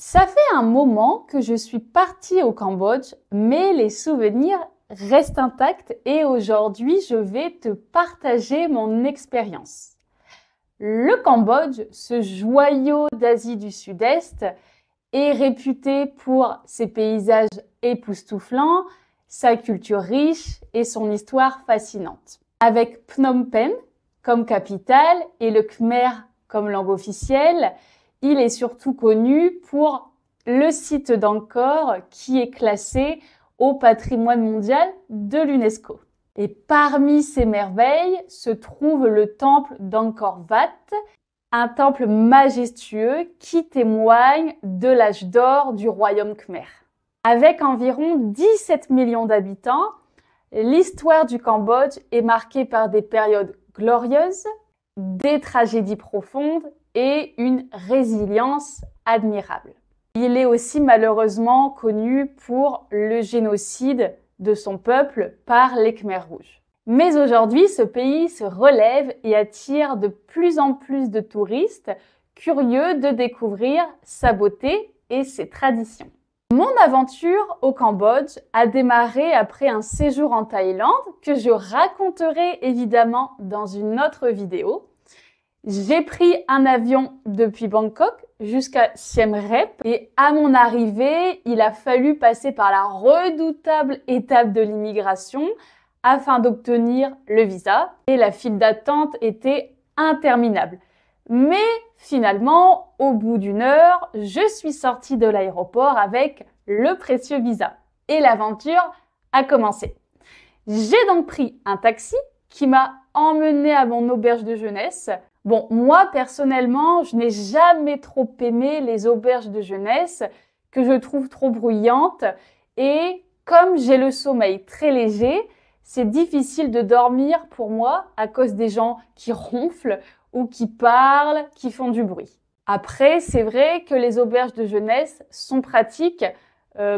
Ça fait un moment que je suis partie au Cambodge, mais les souvenirs restent intacts et aujourd'hui, je vais te partager mon expérience. Le Cambodge, ce joyau d'Asie du Sud-Est, est réputé pour ses paysages époustouflants, sa culture riche et son histoire fascinante. Avec Phnom Penh comme capitale et le khmer comme langue officielle, il est surtout connu pour le site d'Angkor qui est classé au patrimoine mondial de l'UNESCO. Et parmi ces merveilles se trouve le temple d'Angkor Wat, un temple majestueux qui témoigne de l'âge d'or du royaume khmer. Avec environ 17 millions d'habitants, l'histoire du Cambodge est marquée par des périodes glorieuses, des tragédies profondes et une résilience admirable. Il est aussi malheureusement connu pour le génocide de son peuple par les Khmers rouges. Mais aujourd'hui, ce pays se relève et attire de plus en plus de touristes curieux de découvrir sa beauté et ses traditions. Mon aventure au Cambodge a démarré après un séjour en Thaïlande que je raconterai évidemment dans une autre vidéo. J'ai pris un avion depuis Bangkok jusqu'à Siem Reap et à mon arrivée, il a fallu passer par la redoutable étape de l'immigration afin d'obtenir le visa et la file d'attente était interminable. Mais finalement, au bout d'une heure, je suis sortie de l'aéroport avec le précieux visa et l'aventure a commencé. J'ai donc pris un taxi qui m'a emmenée à mon auberge de jeunesse. Bon, moi, personnellement, je n'ai jamais trop aimé les auberges de jeunesse que je trouve trop bruyantes et comme j'ai le sommeil très léger, c'est difficile de dormir pour moi à cause des gens qui ronflent ou qui parlent, qui font du bruit. Après, c'est vrai que les auberges de jeunesse sont pratiques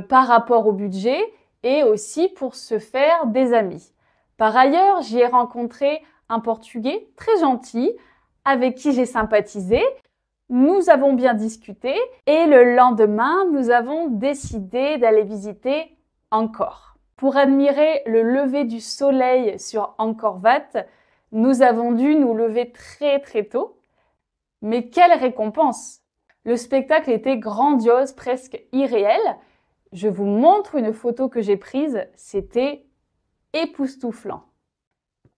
par rapport au budget et aussi pour se faire des amis. Par ailleurs, j'y ai rencontré un Portugais très gentil avec qui j'ai sympathisé. Nous avons bien discuté et le lendemain, nous avons décidé d'aller visiter Angkor. Pour admirer le lever du soleil sur Angkor Wat, nous avons dû nous lever très tôt. Mais quelle récompense! Le spectacle était grandiose, presque irréel. Je vous montre une photo que j'ai prise, c'était époustouflant.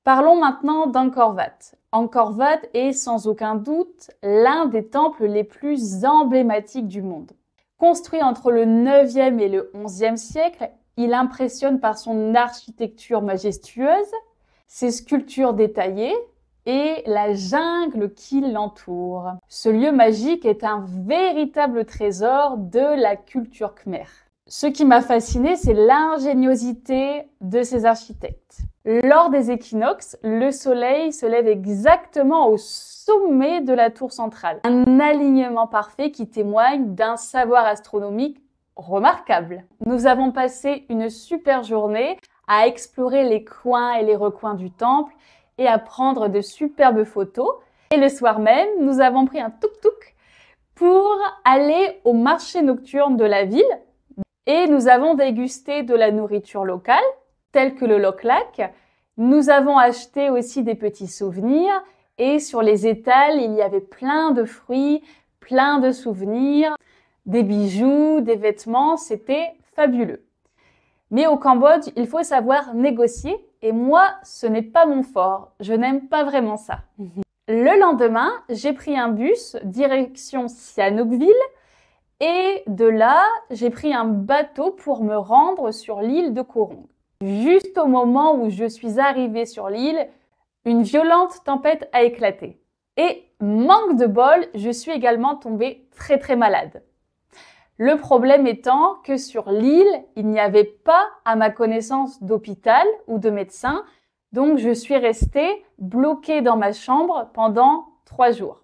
Parlons maintenant d'Angkor Wat. Angkor Wat est sans aucun doute l'un des temples les plus emblématiques du monde. Construit entre le 9e et le 11e siècle, il impressionne par son architecture majestueuse, ses sculptures détaillées et la jungle qui l'entoure. Ce lieu magique est un véritable trésor de la culture khmer. Ce qui m'a fasciné, c'est l'ingéniosité de ces architectes. Lors des équinoxes, le soleil se lève exactement au sommet de la tour centrale. Un alignement parfait qui témoigne d'un savoir astronomique remarquable. Nous avons passé une super journée à explorer les coins et les recoins du temple et à prendre de superbes photos. Et le soir même, nous avons pris un tuk-tuk pour aller au marché nocturne de la ville et nous avons dégusté de la nourriture locale, telle que le lok lak. Nous avons acheté aussi des petits souvenirs et sur les étals, il y avait plein de fruits, plein de souvenirs, des bijoux, des vêtements, c'était fabuleux. Mais au Cambodge, il faut savoir négocier et moi, ce n'est pas mon fort. Je n'aime pas vraiment ça. Le lendemain, j'ai pris un bus direction Sihanoukville et de là, j'ai pris un bateau pour me rendre sur l'île de Koh Rong. Juste au moment où je suis arrivée sur l'île, une violente tempête a éclaté. Et manque de bol, je suis également tombée très malade. Le problème étant que sur l'île, il n'y avait pas, à ma connaissance, d'hôpital ou de médecin, donc je suis restée bloquée dans ma chambre pendant 3 jours.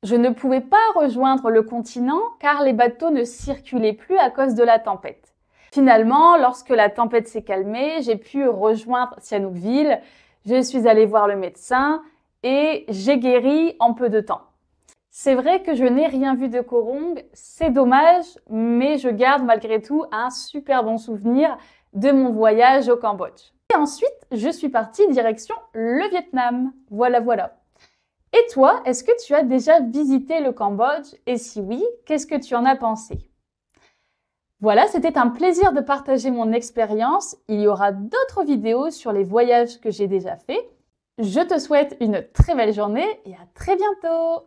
Je ne pouvais pas rejoindre le continent car les bateaux ne circulaient plus à cause de la tempête. Finalement, lorsque la tempête s'est calmée, j'ai pu rejoindre Sihanoukville, je suis allée voir le médecin et j'ai guéri en peu de temps. C'est vrai que je n'ai rien vu de Koh Rong, c'est dommage, mais je garde malgré tout un super bon souvenir de mon voyage au Cambodge. Et ensuite, je suis partie direction le Vietnam. Voilà. Et toi, est-ce que tu as déjà visité le Cambodge? Et si oui, qu'est-ce que tu en as pensé? Voilà, c'était un plaisir de partager mon expérience. Il y aura d'autres vidéos sur les voyages que j'ai déjà faits. Je te souhaite une très belle journée et à très bientôt!